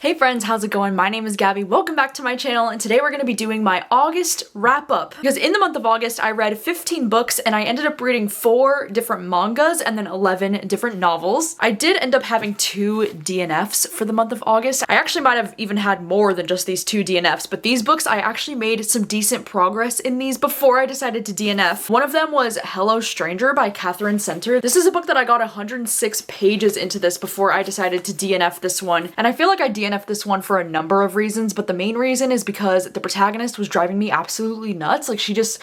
Hey friends, how's it going? My name is Gabby. Welcome back to my channel, and today we're going to be doing my August wrap-up. Because in the month of August, I read 15 books, and I ended up reading 4 different mangas and then 11 different novels. I did end up having 2 DNFs for the month of August. I actually might have even had more than just these 2 DNFs, but these books, I actually made some decent progress in these before I decided to DNF. One of them was Hello Stranger by Catherine Center. This is a book that I got 106 pages into this before I decided to DNF this one, and I feel like I DNF'd this one for a number of reasons, but the main reason is because the protagonist was driving me absolutely nuts. Like she just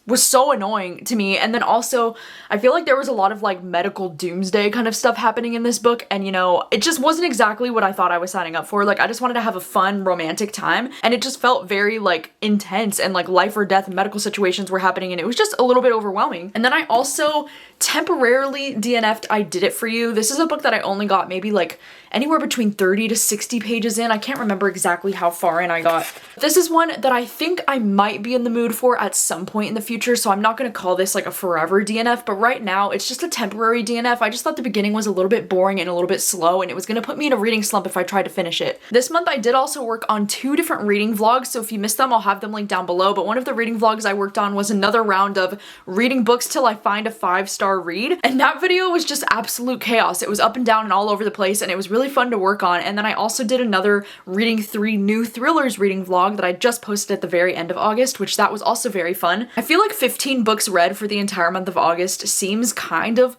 was so annoying to me. And then also I feel like there was a lot of like medical doomsday kind of stuff happening in this book, and it just wasn't exactly what I thought I was signing up for. Like I just wanted to have a fun romantic time, and it just felt very like intense, and like life or death medical situations were happening, and it was just a little bit overwhelming. And then I also temporarily DNF'd I Did It For You. This is a book that I only got maybe like anywhere between 30 to 60 pages in. I can't remember exactly how far in I got. This is one that I think I might be in the mood for at some point in the future, so I'm not going to call this like a forever DNF, but right now it's just a temporary DNF. I just thought the beginning was a little bit boring and a little bit slow, and it was going to put me in a reading slump if I tried to finish it. This month I did also work on 2 different reading vlogs, so if you missed them, I'll have them linked down below, but one of the reading vlogs I worked on was another round of reading books till I find a 5-star read, and that video was just absolute chaos. It was up and down and all over the place, and it was really fun to work on. And then I also did another reading 3 new thrillers reading vlog that I just posted at the very end of August, which that was also very fun. I feel like 15 books read for the entire month of August seems kind of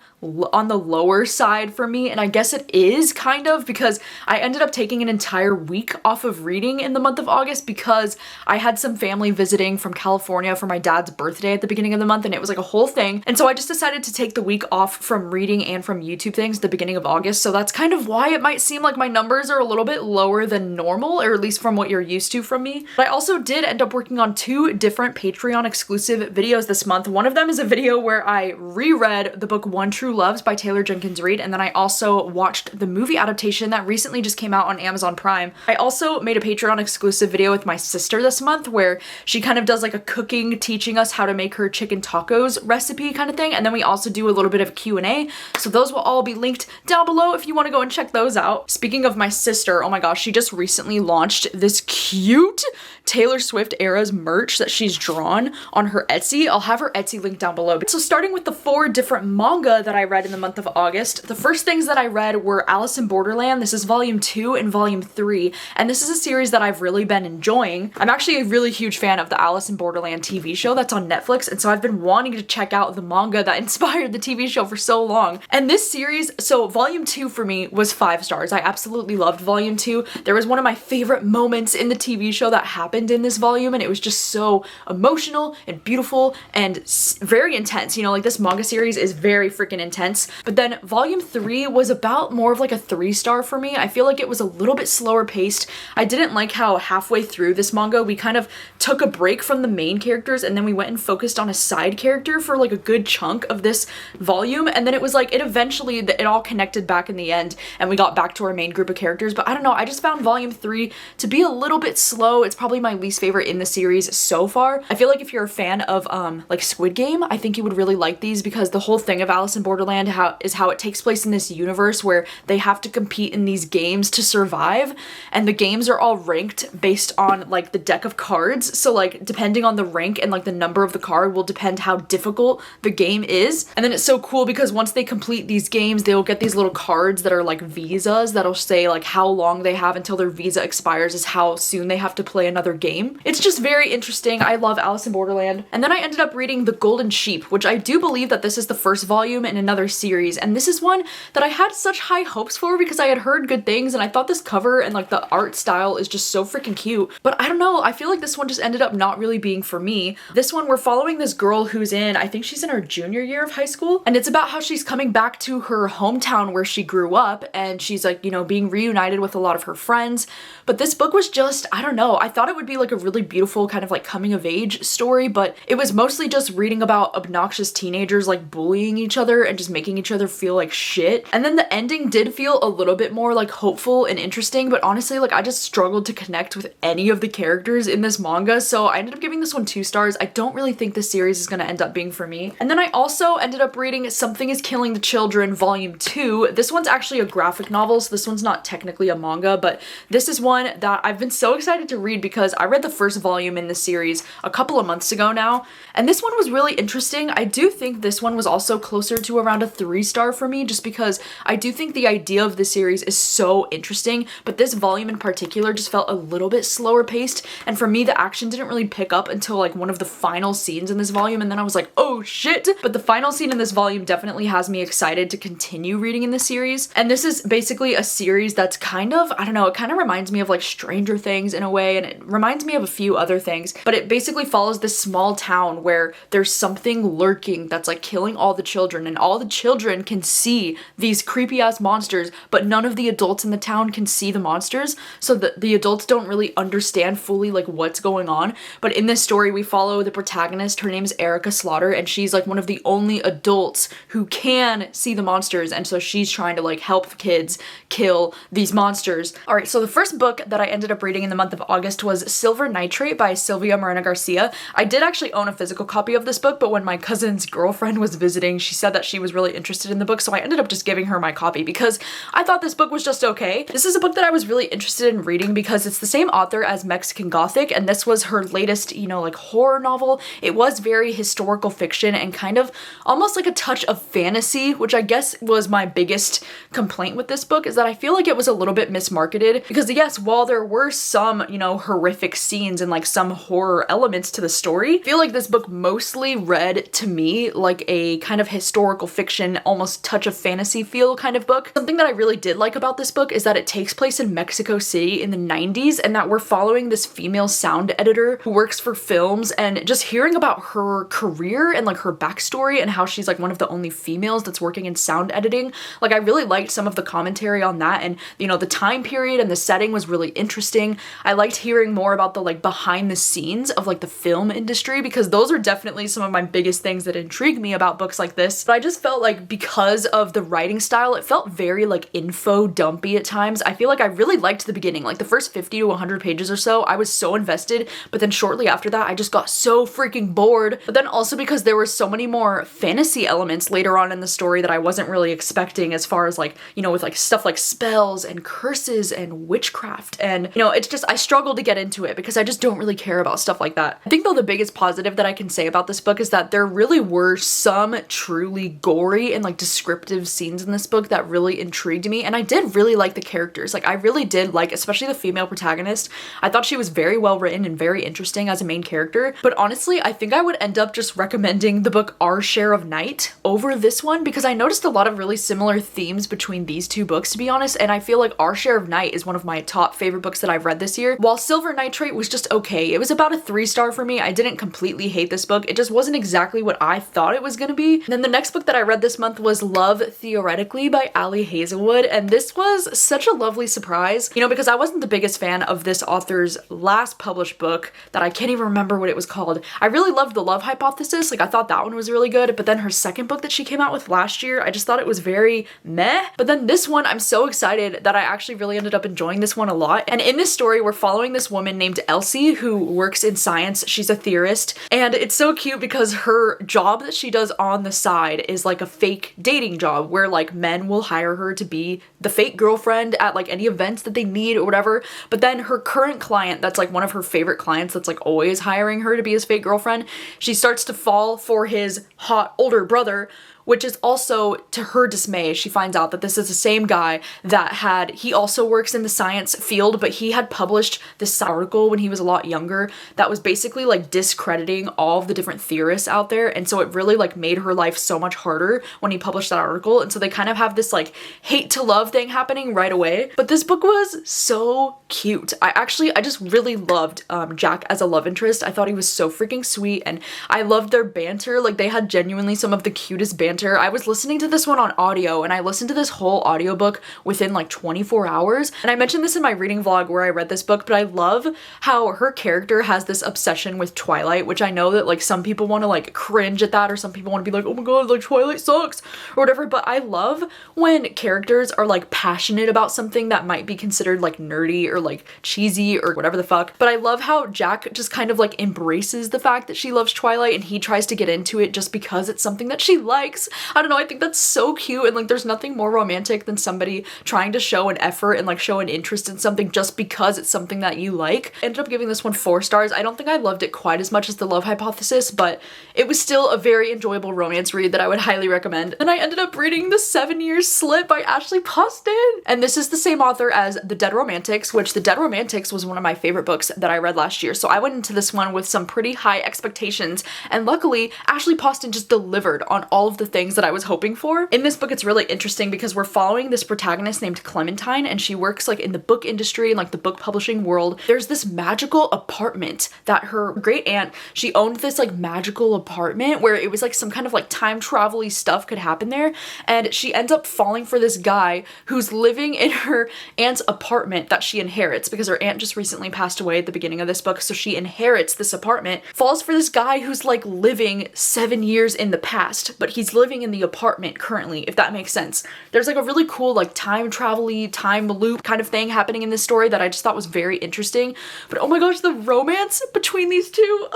on the lower side for me, and I guess it is kind of because I ended up taking an entire week off of reading in the month of August because I had some family visiting from California for my dad's birthday at the beginning of the month, and it was like a whole thing, and so I just decided to take the week off from reading and from YouTube things at the beginning of August. So that's kind of why it might seem like my numbers are a little bit lower than normal, or at least from what you're used to from me. But I also did end up working on 2 different Patreon exclusive videos this month. One of them is a video where I reread the book One True Loves by Taylor Jenkins Reid, and then I also watched the movie adaptation that recently just came out on Amazon Prime. I also made a Patreon exclusive video with my sister this month where she kind of does like a cooking, teaching us how to make her chicken tacos recipe kind of thing, and then we also do a little bit of Q&A, so those will all be linked down below if you want to go and check those out. Speaking of my sister, oh my gosh, she just recently launched this cute Taylor Swift Eras merch that she's drawn on her Etsy. I'll have her Etsy link down below. So starting with the 4 different manga that I read in the month of August, the first things that I read were Alice in Borderland. This is volume 2 and volume 3, and this is a series that I've really been enjoying. I'm actually a really huge fan of the Alice in Borderland TV show that's on Netflix, and so I've been wanting to check out the manga that inspired the TV show for so long. And this series, so volume 2 for me was 5 stars. I absolutely loved volume 2. There was one of my favorite moments in the TV show that happened in this volume, and it was just so emotional and beautiful and very intense. Like this manga series is very freaking intense. But then volume 3 was about more of like a 3-star for me. I feel like it was a little bit slower paced. I didn't like how halfway through this manga we kind of took a break from the main characters, and then we went and focused on a side character for like a good chunk of this volume, and then it was like it all connected back in the end, and we got back to our main group of characters. But I don't know, I just found volume 3 to be a little bit slow. It's probably my least favorite in the series so far. I feel like if you're a fan of like Squid Game, I think you would really like these, because the whole thing of Alice in Borderland is how it takes place in this universe where they have to compete in these games to survive, and the games are all ranked based on like the deck of cards. So like depending on the rank and like the number of the card will depend how difficult the game is. And then it's so cool because once they complete these games, they'll get these little cards that are like visas that'll say like how long they have until their visa expires is how soon they have to play another game. It's just very interesting. I love Alice in Borderland. And then I ended up reading The Golden Sheep, which I do believe that this is the first volume in another series, and this is one that I had such high hopes for because I had heard good things, and I thought this cover and like the art style is just so freaking cute. But I don't know, I feel like this one just ended up not really being for me. This one, we're following this girl who's I think she's in her junior year of high school, and it's about how she's coming back to her hometown where she grew up, and she's like, being reunited with a lot of her friends. But this book was just, I don't know, I thought it would be like a really beautiful kind of like coming of age story, but it was mostly just reading about obnoxious teenagers like bullying each other and just making each other feel like shit. And then the ending did feel a little bit more like hopeful and interesting, but honestly, like I just struggled to connect with any of the characters in this manga, so I ended up giving this one 2 stars. I don't really think this series is gonna end up being for me. And then I also ended up reading Something is Killing the Children Volume 2. This one's actually a graphic novel, so this one's not technically a manga, but this is one that I've been so excited to read because I read the first volume in this series a couple of months ago now, and this one was really interesting. I do think this one was also closer to around a 3-star for me, just because I do think the idea of the series is so interesting, but this volume in particular just felt a little bit slower paced, and for me the action didn't really pick up until like one of the final scenes in this volume, and then I was like, oh shit. But the final scene in this volume definitely has me excited to continue reading in this series. And this is basically a series that's kind of, I don't know, it kind of reminds me of like Stranger Things in a way, and it reminds me of a few other things, but it basically follows this small town where there's something lurking that's like killing all the children, and all the children can see these creepy ass monsters, but none of the adults in the town can see the monsters, so the adults don't really understand fully like what's going on. But in this story we follow the protagonist. Her name is Erica Slaughter, and she's like one of the only adults who can see the monsters, and so she's trying to like help the kids kill these monsters. Alright, so the first book that I ended up reading in the month of August was Silver Nitrate by Sylvia Morena Garcia. I did actually own a physical copy of this book, but when my cousin's girlfriend was visiting, she said that she was really interested in the book, so I ended up just giving her my copy because I thought this book was just okay. This is a book that I was really interested in reading because it's the same author as Mexican Gothic, and this was her latest, you know, like horror novel. It was very historical fiction and kind of almost like a touch of fantasy, which I guess was my biggest complaint with this book, is that I feel like it was a little bit mismarketed because yes, while there were some, you know, horrific scenes and like some horror elements to the story, I feel like this book mostly read to me like a kind of historical fiction, almost touch of fantasy feel kind of book. Something that I really did like about this book is that it takes place in Mexico City in the 90s, and that we're following this female sound editor who works for films, and just hearing about her career and like her backstory and how she's like one of the only females that's working in sound editing. Like I really liked some of the commentary on that, and you know, the time period and the setting was really interesting. I liked hearing more about the like behind the scenes of like the film industry, because those are definitely some of my biggest things that intrigue me about books like this. But I just felt like because of the writing style, it felt very like info dumpy at times. I feel like I really liked the beginning, like the first 50 to 100 pages or so, I was so invested, but then shortly after that I just got so freaking bored. But then also because there were so many more fantasy elements later on in the story that I wasn't really expecting, as far as like, you know, with like stuff like spells and curses and witchcraft, and you know, it's just, I struggled to get into it because I just don't really care about stuff like that. I think though the biggest positive that I can say about this book is that there really were some truly gory and like descriptive scenes in this book that really intrigued me, and I did really like the characters. Like I really did like, especially the female protagonist. I thought she was very well written and very interesting as a main character. But honestly, I think I would end up just recommending the book Our Share of Night over this one, because I noticed a lot of really similar themes between these two books, to be honest, and I feel like Our Share of Night is one of my top favorite books that I've read this year, while Silver Nitrate was just okay. It was about a 3-star for me. I didn't completely hate this book. It just wasn't exactly what I thought it was gonna be. And then the next book that I read this month was Love Theoretically by Ali Hazelwood, and this was such a lovely surprise, you know, because I wasn't the biggest fan of this author's last published book that I can't even remember what it was called. I really loved The Love Hypothesis, like I thought that one was really good, but then her second book that she came out with last year, I just thought it was very meh. But then this one, I'm so excited that I actually really ended up enjoying this one a lot. And in this story, we're following this woman named Elsie who works in science. She's a theorist, and it's so cute because her job that she does on the side is like a fake dating job where like men will hire her to be the fake girlfriend at like any events that they need or whatever. But then her current client, that's like one of her favorite clients that's like always hiring her to be his fake girlfriend, she starts to fall for his hot older brother, which is also, to her dismay, she finds out that this is the same guy that he also works in the science field, but he had published this article when he was a lot younger that was basically like discrediting all of the different theorists out there, and so it really like made her life so much harder when he published that article, and so they kind of have this like hate to love thing happening right away. But this book was so cute. I just really loved Jack as a love interest. I thought he was so freaking sweet, and I loved their banter. Like they had genuinely some of the cutest banter banter. I was listening to this one on audio and I listened to this whole audiobook within like 24 hours. And I mentioned this in my reading vlog where I read this book, but I love how her character has this obsession with Twilight, which I know that like some people want to like cringe at that, or some people want to be like, oh my god, like Twilight sucks or whatever. But I love when characters are like passionate about something that might be considered like nerdy or like cheesy or whatever the fuck. But I love how Jack just kind of like embraces the fact that she loves Twilight and he tries to get into it just because it's something that she likes. I don't know, I think that's so cute, and like there's nothing more romantic than somebody trying to show an effort and like show an interest in something just because it's something that you like. I ended up giving this one 4 stars. I don't think I loved it quite as much as The Love Hypothesis, but it was still a very enjoyable romance read that I would highly recommend. And I ended up reading The 7 Years Slit by Ashley Poston. And this is the same author as The Dead Romantics, which The Dead Romantics was one of my favorite books that I read last year. So I went into this one with some pretty high expectations, and luckily Ashley Poston just delivered on all of the things that I was hoping for. In this book, it's really interesting because we're following this protagonist named Clementine, and she works like in the book industry and like the book publishing world. There's this magical apartment that her great aunt, she owned this like magical apartment where it was like some kind of like time travel-y stuff could happen there, and she ends up falling for this guy who's living in her aunt's apartment that she inherits because her aunt just recently passed away at the beginning of this book, so she inherits this apartment, falls for this guy who's like living 7 years in the past, but he's living in the apartment currently, if that makes sense. There's like a really cool like time travel-y, time loop kind of thing happening in this story that I just thought was very interesting. But oh my gosh, the romance between these two,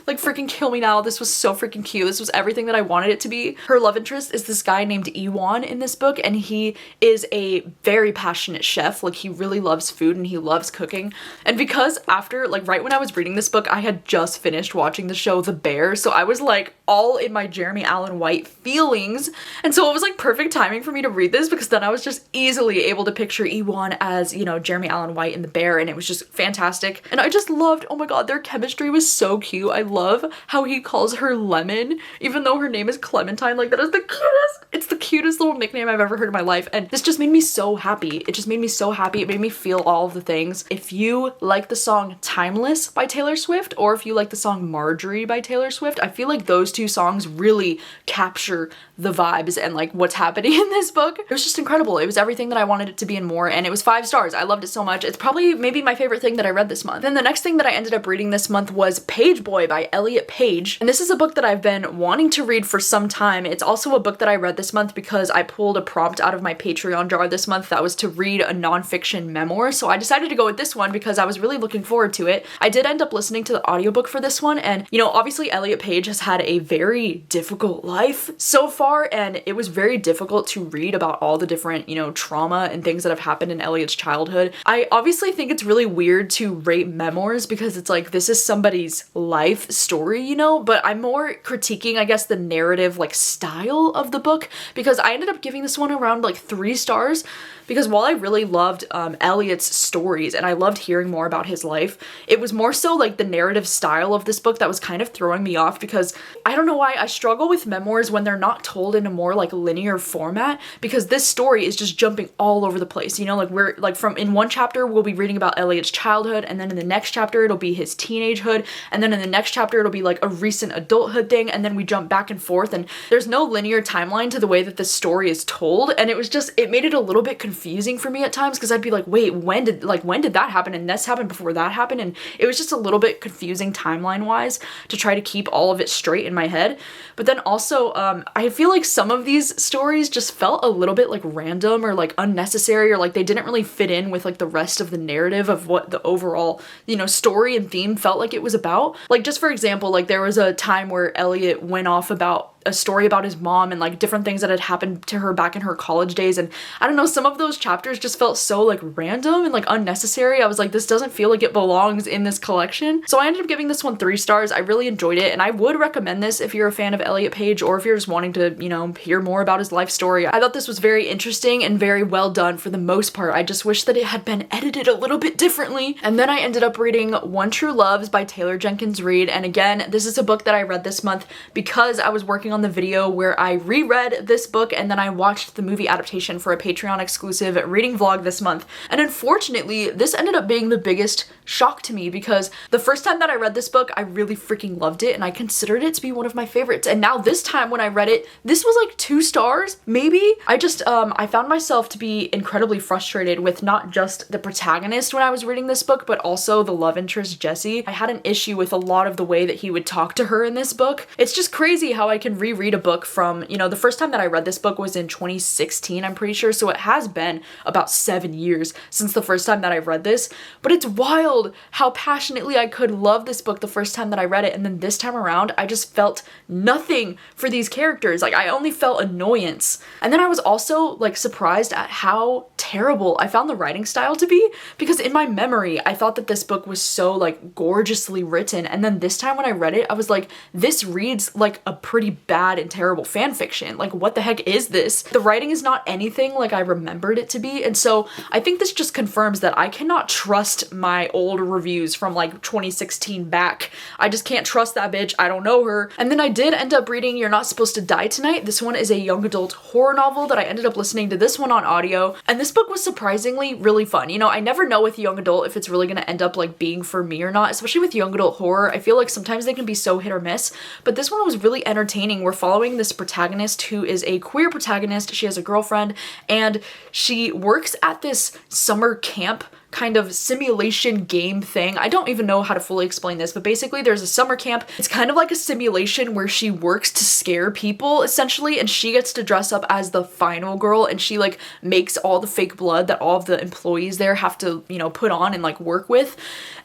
like freaking kill me now. This was so freaking cute. This was everything that I wanted it to be. Her love interest is this guy named Iwan in this book, and he is a very passionate chef. Like he really loves food and he loves cooking. And because after, like right when I was reading this book, I had just finished watching the show The Bear, so I was like all in my Jeremy Allen White feelings, and so it was like perfect timing for me to read this because then I was just easily able to picture Iwan as, you know, Jeremy Allen White in The Bear, and it was just fantastic. And I just loved, oh my god, their chemistry was so cute. I love how he calls her Lemon even though her name is Clementine. Like that is the cutest, it's the cutest little nickname I've ever heard in my life, and this just made me so happy. It just made me so happy. It made me feel all of the things. If you like the song Timeless by Taylor Swift, or if you like the song Marjorie by Taylor Swift, I feel like those two songs really capture the vibes and like what's happening in this book. It was just incredible. It was everything that I wanted it to be and more, and it was 5 stars. I loved it so much. It's probably maybe my favorite thing that I read this month. Then the next thing that I ended up reading this month was Page Boy by Elliot Page, and this is a book that I've been wanting to read for some time. It's also a book that I read this month because I pulled a prompt out of my Patreon jar this month that was to read a nonfiction memoir, so I decided to go with this one because I was really looking forward to it. I did end up listening to the audiobook for this one, and you know, obviously Elliot Page has had a very difficult life so far, and it was very difficult to read about all the different, you know, trauma and things that have happened in Elliot's childhood. I obviously think it's really weird to rate memoirs because it's like this is somebody's life story, you know, but I'm more critiquing, I guess, the narrative like style of the book, because I ended up giving this one around like 3 stars because while I really loved Elliot's stories and I loved hearing more about his life, it was more so like the narrative style of this book that was kind of throwing me off, because I don't know why I struggle with memoirs when they're not told in a more like linear format, because this story is just jumping all over the place, you know, like we're like from in one chapter we'll be reading about Elliot's childhood, and then in the next chapter it'll be his teenagehood, and then in the next chapter it'll be like a recent adulthood thing, and then we jump back and forth, and there's no linear timeline to the way that this story is told, and it was just, it made it a little bit confusing for me at times because I'd be like, wait, when did that happen, and this happened before that happened, and it was just a little bit confusing timeline wise to try to keep all of it straight in my head. But then also I feel like some of these stories just felt a little bit like random or like unnecessary, or like they didn't really fit in with like the rest of the narrative of what the overall, you know, story and theme felt like it was about. Like just for example, like there was a time where Elliot went off about a story about his mom and like different things that had happened to her back in her college days, and I don't know, some of those chapters just felt so like random and like unnecessary. I was like, this doesn't feel like it belongs in this collection. So I ended up giving this one 3 stars. I really enjoyed it, and I would recommend this if you're a fan of Elliot Page, or if you're just wanting to, you know, hear more about his life story. I thought this was very interesting and very well done for the most part. I just wish that it had been edited a little bit differently. And then I ended up reading One True Loves by Taylor Jenkins Reid, and again, this is a book that I read this month because I was working on the video where I reread this book and then I watched the movie adaptation for a Patreon exclusive reading vlog this month. And unfortunately, this ended up being the biggest shock to me because the first time that I read this book, I really freaking loved it and I considered it to be one of my favorites. And now this time when I read it, this was like 2 stars, maybe? I found myself to be incredibly frustrated with not just the protagonist when I was reading this book, but also the love interest, Jessie. I had an issue with a lot of the way that he would talk to her in this book. It's just crazy how I can reread a book from, you know, the first time that I read this book was in 2016, I'm pretty sure, so it has been about 7 years since the first time that I read this, but it's wild how passionately I could love this book the first time that I read it, and then this time around, I just felt nothing for these characters. Like, I only felt annoyance. And then I was also, like, surprised at how terrible I found the writing style to be, because in my memory, I thought that this book was so, like, gorgeously written, and then this time when I read it, I was like, this reads like a pretty bad and terrible fan fiction. Like, what the heck is this? The writing is not anything like I remembered it to be, and so I think this just confirms that I cannot trust my old reviews from like 2016 back. I just can't trust that bitch. I don't know her. And then I did end up reading You're Not Supposed to Die Tonight. This one is a young adult horror novel that I ended up listening to this one on audio, and this book was surprisingly really fun. You know, I never know with young adult if it's really gonna end up like being for me or not, especially with young adult horror. I feel like sometimes they can be so hit or miss, but this one was really entertaining. We're following this protagonist who is a queer protagonist. She has a girlfriend and she works at this summer camp kind of simulation game thing. I don't even know how to fully explain this, but basically there's a summer camp. It's kind of like a simulation where she works to scare people essentially, and she gets to dress up as the final girl, and she like makes all the fake blood that all of the employees there have to, you know, put on and like work with.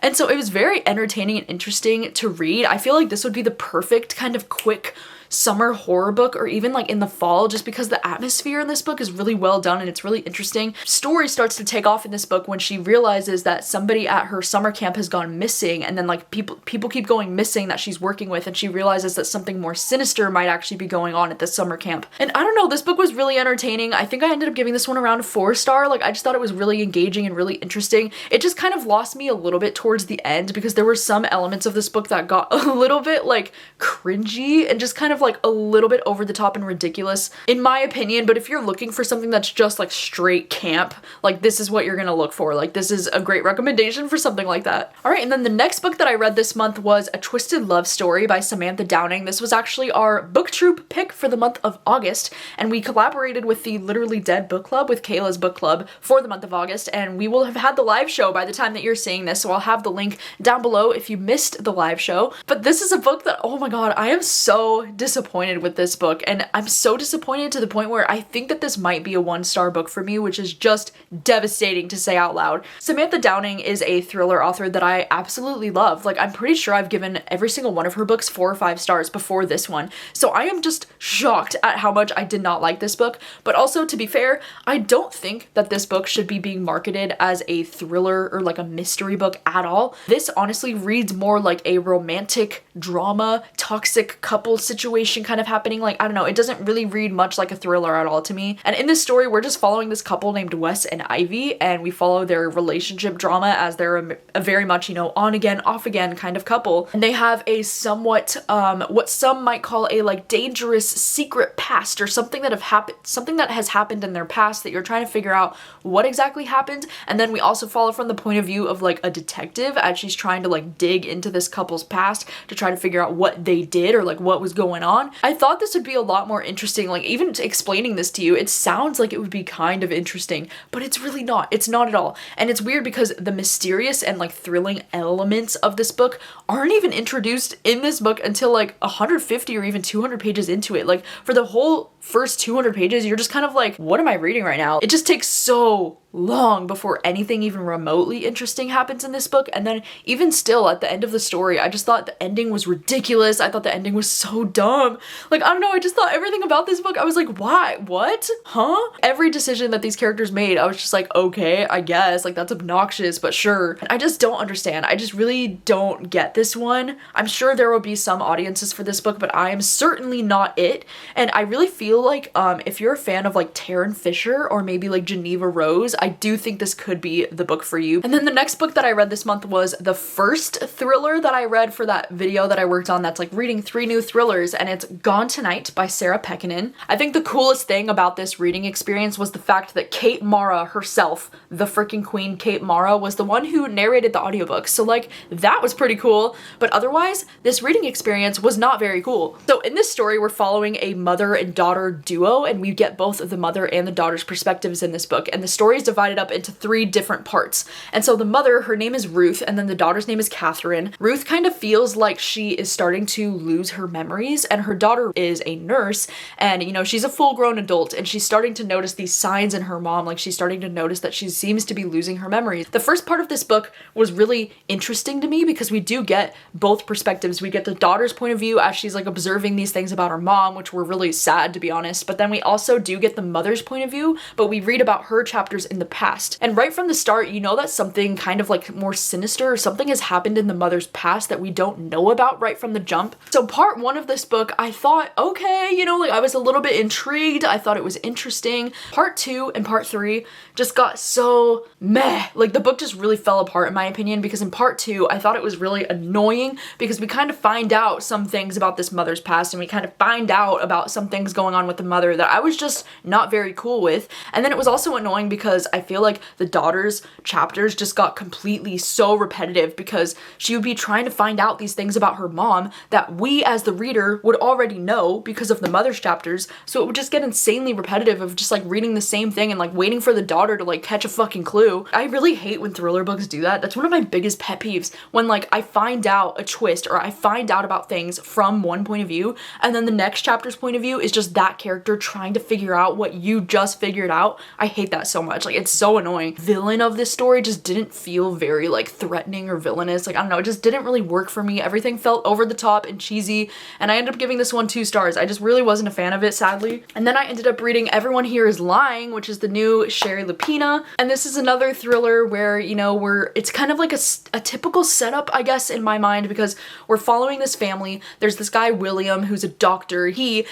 And so it was very entertaining and interesting to read. I feel like this would be the perfect kind of quick summer horror book, or even like in the fall, just because the atmosphere in this book is really well done and it's really interesting. Story starts to take off in this book when she realizes that somebody at her summer camp has gone missing, and then like people keep going missing that she's working with, and she realizes that something more sinister might actually be going on at this summer camp. And I don't know, this book was really entertaining. I think I ended up giving this one around a 4-star. Like, I just thought it was really engaging and really interesting. It just kind of lost me a little bit towards the end because there were some elements of this book that got a little bit like cringy and just kind of like a little bit over the top and ridiculous in my opinion. But if you're looking for something that's just like straight camp, like this is what you're gonna look for. Like, this is a great recommendation for something like that. All right, and then the next book that I read this month was A Twisted Love Story by Samantha Downing. This was actually our booktube pick for the month of August, and we collaborated with the Literally Dead book club, with Kayla's book club, for the month of August, and we will have had the live show by the time that you're seeing this, so I'll have the link down below if you missed the live show. But this is a book that, oh my god, I am so disappointed with this book, and I'm so disappointed to the point where I think that this might be a 1-star book for me, which is just devastating to say out loud. Samantha Downing is a thriller author that I absolutely love. Like, I'm pretty sure I've given every single one of her books 4 or 5 stars before this one, so I am just shocked at how much I did not like this book. But also, to be fair, I don't think that this book should be being marketed as a thriller or like a mystery book at all. This honestly reads more like a romantic drama, toxic couple situation kind of happening. Like, I don't know, it doesn't really read much like a thriller at all to me. And in this story, we're just following this couple named Wes and Ivy, and we follow their relationship drama as they're a very much, you know, on again, off again kind of couple. And they have a somewhat, what some might call a like dangerous secret past, or something that has happened in their past that you're trying to figure out what exactly happened. And then we also follow from the point of view of like a detective as she's trying to like dig into this couple's past to try to figure out what they did or like what was going on. I thought this would be a lot more interesting. Like, even explaining this to you, it sounds like it would be kind of interesting, but it's really not. It's not at all. And it's weird because the mysterious and like thrilling elements of this book aren't even introduced in this book until like 150 or even 200 pages into it. Like, for the whole first 200 pages, you're just kind of like, what am I reading right now? It just takes so long before anything even remotely interesting happens in this book. And then even still, at the end of the story, I just thought the ending was ridiculous. I thought the ending was so dumb. Like, I don't know, I just thought everything about this book, I was like, why? What? Huh? Every decision that these characters made, I was just like, okay, I guess, like, that's obnoxious, but sure. And I just don't understand. I just really don't get this one. I'm sure there will be some audiences for this book, but I am certainly not it. And I really feel feel like if you're a fan of like Taryn Fisher or maybe like Geneva Rose, I do think this could be the book for you. And then the next book that I read this month was the first thriller that I read for that video that I worked on that's like reading 3 new thrillers, and it's Gone Tonight by Sarah Pekkanen. I think the coolest thing about this reading experience was the fact that Kate Mara herself, the freaking queen Kate Mara, was the one who narrated the audiobook. So like that was pretty cool, but otherwise this reading experience was not very cool. So in this story we're following a mother and daughter duo, and we get both of the mother and the daughter's perspectives in this book, and the story is divided up into 3 different parts. And so the mother, her name is Ruth, and then the daughter's name is Catherine. Ruth kind of feels like she is starting to lose her memories, and her daughter is a nurse, and you know, she's a full-grown adult, and she's starting to notice these signs in her mom, like she's starting to notice that she seems to be losing her memories. The first part of this book was really interesting to me because we do get both perspectives. We get the daughter's point of view as she's like observing these things about her mom, which were really sad to be honest, but then we also do get the mother's point of view, but we read about her chapters in the past. And right from the start, you know that something kind of like more sinister or something has happened in the mother's past that we don't know about right from the jump. So part 1 of this book, I thought, okay, you know, like I was a little bit intrigued. I thought it was interesting. Part 2 and part 3 just got so meh. Like the book just really fell apart in my opinion, because in part 2, I thought it was really annoying because we kind of find out some things about this mother's past, and we kind of find out about some things going on with the mother that I was just not very cool with. And then it was also annoying because I feel like the daughter's chapters just got completely so repetitive, because she would be trying to find out these things about her mom that we as the reader would already know because of the mother's chapters. So it would just get insanely repetitive of just like reading the same thing and like waiting for the daughter to like catch a fucking clue. I really hate when thriller books do that. That's one of my biggest pet peeves, when like I find out a twist or I find out about things from one point of view, and then the next chapter's point of view is just that character trying to figure out what you just figured out. I hate that so much. Like it's so annoying. Villain of this story just didn't feel very like threatening or villainous. Like I don't know, it just didn't really work for me. Everything felt over the top and cheesy, and I ended up giving this one 2 stars. I just really wasn't a fan of it, sadly. And then I ended up reading Everyone Here Is Lying, which is the new Sherry Lapina, and this is another thriller where, you know, it's kind of like a typical setup, I guess, in my mind, because we're following this family. There's this guy William who's a doctor. He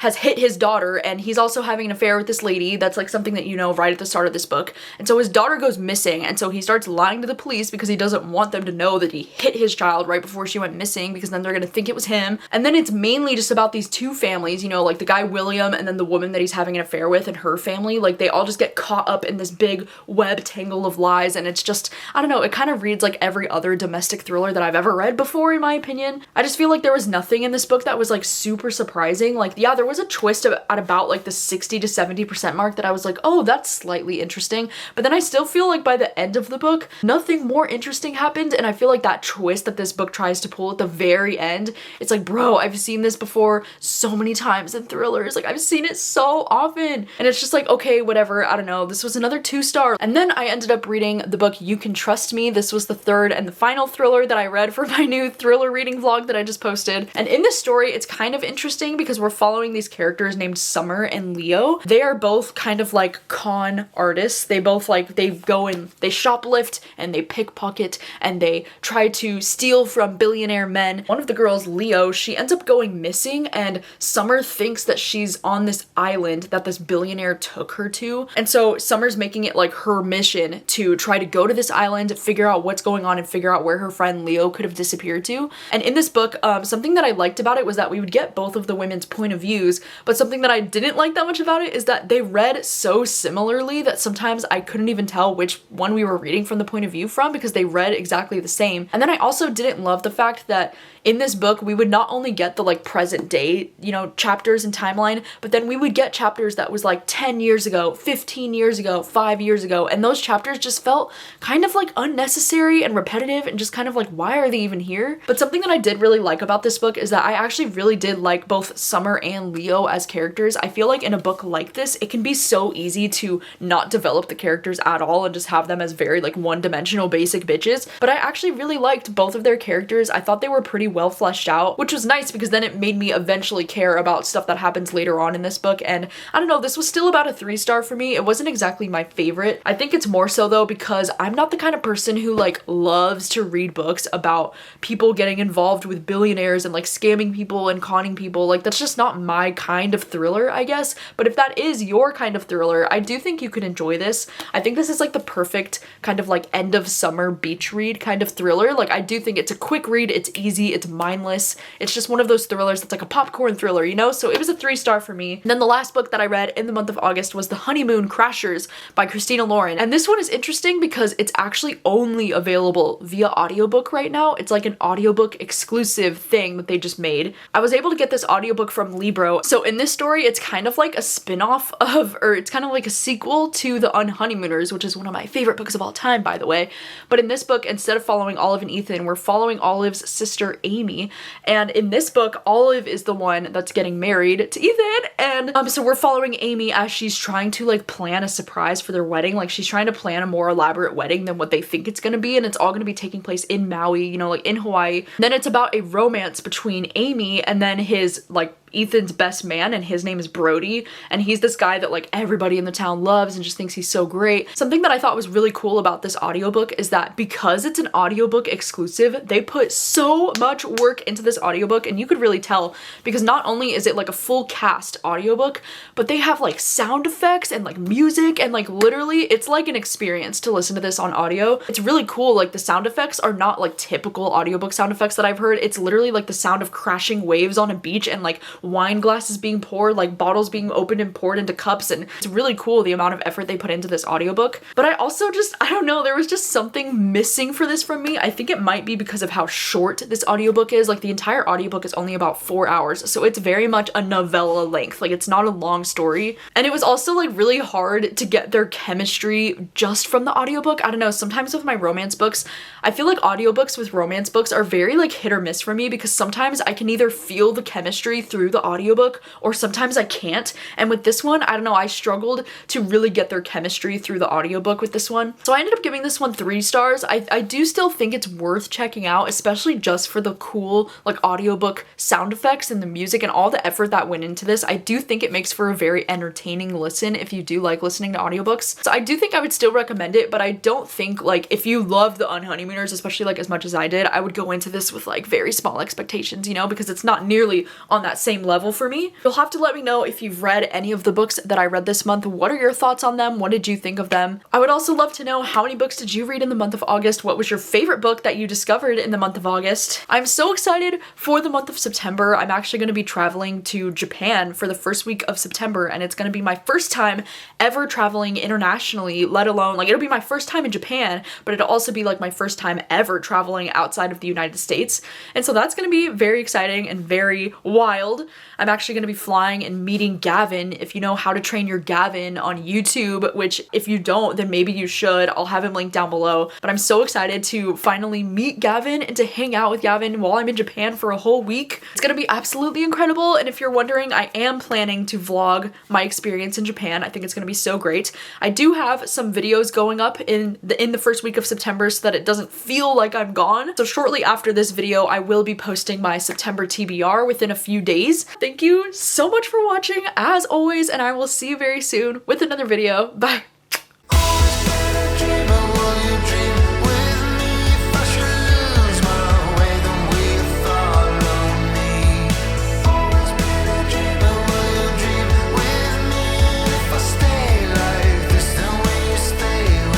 has hit his daughter, and he's also having an affair with this lady. That's like something that you know right at the start of this book. And so his daughter goes missing, and so he starts lying to the police because he doesn't want them to know that he hit his child right before she went missing, because then they're gonna think it was him. And then it's mainly just about these 2 families, you know, like the guy William and then the woman that he's having an affair with and her family. Like they all just get caught up in this big web tangle of lies, and it's just, I don't know, it kind of reads like every other domestic thriller that I've ever read before, in my opinion. I just feel like there was nothing in this book that was like super surprising. Like yeah, there was a twist at about like the 60 to 70% mark that I was like, oh, that's slightly interesting. But then I still feel like by the end of the book, nothing more interesting happened. And I feel like that twist that this book tries to pull at the very end, it's like, bro, I've seen this before so many times in thrillers. Like I've seen it so often. And it's just like, okay, whatever. I don't know. This was another 2 star. And then I ended up reading the book You Can Trust Me. This was the 3rd and the final thriller that I read for my new thriller reading vlog that I just posted. And in this story, it's kind of interesting because we're following these characters named Summer and Leo. They are both kind of like con artists. They both like, they go and they shoplift and they pickpocket and they try to steal from billionaire men. One of the girls, Leo, she ends up going missing, and Summer thinks that she's on this island that this billionaire took her to. And so Summer's making it like her mission to try to go to this island, figure out what's going on, and figure out where her friend Leo could have disappeared to. And in this book, something that I liked about it was that we would get both of the women's point of views, but something that I didn't like that much about it is that they read so similarly that sometimes I couldn't even tell which one we were reading from the point of view from, because they read exactly the same. And then I also didn't love the fact that in this book, we would not only get the like present day, you know, chapters and timeline, but then we would get chapters that was like 10 years ago, 15 years ago, 5 years ago. And those chapters just felt kind of like unnecessary and repetitive and just kind of like, why are they even here? But something that I did really like about this book is that I actually really did like both Summer and Leo as characters. I feel like in a book like this, it can be so easy to not develop the characters at all and just have them as very like one-dimensional basic bitches. But I actually really liked both of their characters. I thought they were pretty well fleshed out, which was nice because then it made me eventually care about stuff that happens later on in this book. And I don't know, this was still about a 3-star for me. It wasn't exactly my favorite. I think it's more so though because I'm not the kind of person who like loves to read books about people getting involved with billionaires and like scamming people and conning people. Like that's just not my my kind of thriller, I guess. But if that is your kind of thriller, I do think you could enjoy this. I think this is like the perfect kind of like end of summer beach read kind of thriller. Like I do think it's a quick read, it's easy, it's mindless. It's just one of those thrillers that's like a popcorn thriller, you know? So it was a 3-star for me. And then the last book that I read in the month of August was The Honeymoon Crashers by Christina Lauren. And this one is interesting because it's actually only available via audiobook right now. It's like an audiobook exclusive thing that they just made. I was able to get this audiobook from Libro. So in this story, it's kind of like a spin-off of, or it's kind of like a sequel to The Unhoneymooners, which is one of my favorite books of all time, by the way. But in this book, instead of following Olive and Ethan, we're following Olive's sister, Amy. And in this book, Olive is the one that's getting married to Ethan. And so we're following Amy as she's trying to like plan a surprise for their wedding. Like she's trying to plan a more elaborate wedding than what they think it's gonna be. And it's all gonna be taking place in Maui, you know, like in Hawaii. And then it's about a romance between Amy and then his like Ethan's best man, and his name is Brody, and he's this guy that like everybody in the town loves and just thinks he's so great. Something that I thought was really cool about this audiobook is that because it's an audiobook exclusive, they put so much work into this audiobook, and you could really tell because not only is it like a full cast audiobook, but they have like sound effects and like music, and like literally it's like an experience to listen to this on audio. It's really cool. Like the sound effects are not like typical audiobook sound effects that I've heard. It's literally like the sound of crashing waves on a beach and like wine glasses being poured, like bottles being opened and poured into cups, and it's really cool the amount of effort they put into this audiobook. But I also just, I don't know, there was just something missing for this from me. I think it might be because of how short this audiobook is. Like the entire audiobook is only about 4 hours, so it's very much a novella length. Like it's not a long story. And it was also like really hard to get their chemistry just from the audiobook. I don't know, sometimes with my romance books, I feel like audiobooks with romance books are very like hit or miss for me because sometimes I can either feel the chemistry through the audiobook or sometimes I can't. And with this one, I don't know, I struggled to really get their chemistry through the audiobook with this one. So I ended up giving this one 3 stars. I do still think it's worth checking out, especially just for the cool like audiobook sound effects and the music and all the effort that went into this. I do think it makes for a very entertaining listen if you do like listening to audiobooks. So I do think I would still recommend it, but I don't think like if you love The Unhoneymooners, especially like as much as I did, I would go into this with like very small expectations, you know, because it's not nearly on that same level for me. You'll have to let me know if you've read any of the books that I read this month. What are your thoughts on them? What did you think of them? I would also love to know how many books did you read in the month of August? What was your favorite book that you discovered in the month of August? I'm so excited for the month of September. I'm actually going to be traveling to Japan for the first week of September, and it's going to be my first time ever traveling internationally, let alone like it'll be my first time in Japan, but it'll also be like my first time ever traveling outside of the United States. And so that's going to be very exciting and very wild. I'm actually going to be flying and meeting Gavin. If you know How to Train Your Gavin on YouTube, which if you don't, then maybe you should. I'll have him linked down below. But I'm so excited to finally meet Gavin and to hang out with Gavin while I'm in Japan for a whole week. It's going to be absolutely incredible. And if you're wondering, I am planning to vlog my experience in Japan. I think it's going to be so great. I do have some videos going up in the first week of September so that it doesn't feel like I'm gone. So shortly after this video, I will be posting my September TBR within a few days. Thank you so much for watching as always, and I will see you very soon with another video. Bye.